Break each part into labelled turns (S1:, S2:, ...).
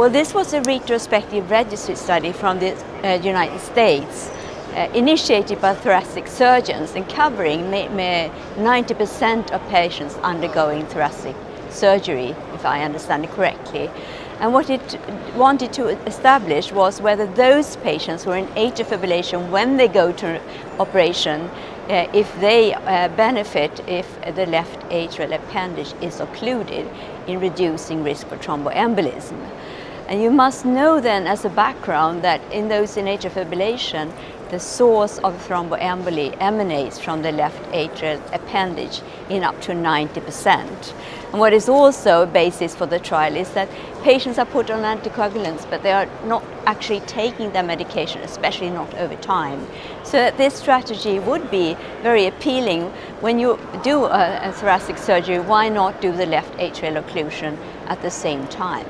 S1: Well, this was a retrospective registry study from the United States, initiated by thoracic surgeons and covering 90% of patients undergoing thoracic surgery, if I understand it correctly. And what it wanted to establish was whether those patients who are in atrial fibrillation when they go to operation, if they benefit if the left atrial appendage is occluded in reducing risk for thromboembolism. And you must know then as a background that in those in atrial fibrillation, the source of thromboemboli emanates from the left atrial appendage in up to 90%. And what is also a basis for the trial is that patients are put on anticoagulants, but they are not actually taking their medication, especially not over time. So that this strategy would be very appealing when you do a thoracic surgery. Why not do the left atrial occlusion at the same time?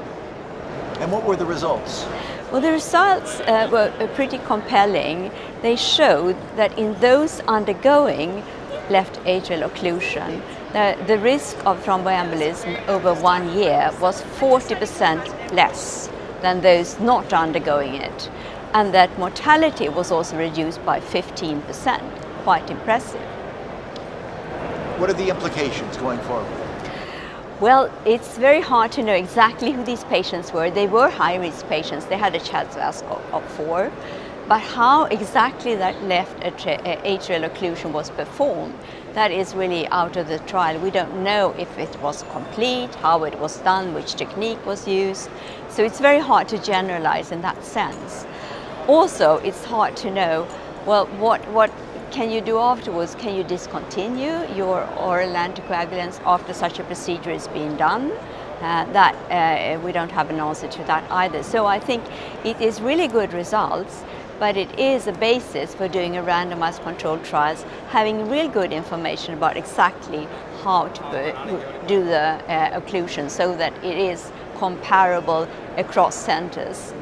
S2: And what were the results?
S1: Well, the results were pretty compelling. They showed that in those undergoing left atrial occlusion, the risk of thromboembolism over 1 year was 40% less than those not undergoing it, and that mortality was also reduced by 15%. Quite impressive.
S2: What are the implications going forward?
S1: Well, it's very hard to know exactly who these patients were. They were high-risk patients. They had a CHA2DS of 4. But how exactly that left atrial occlusion was performed, that is really out of the trial. We don't know if it was complete, how it was done, which technique was used. So it's very hard to generalize in that sense. Also, it's hard to know, well, what can you do afterwards? Can you discontinue your oral anticoagulants after such a procedure is being done? We don't have an answer to that either. So I think it is really good results, but it is a basis for doing a randomized controlled trials, having real good information about exactly how to do the occlusion so that it is comparable across centers.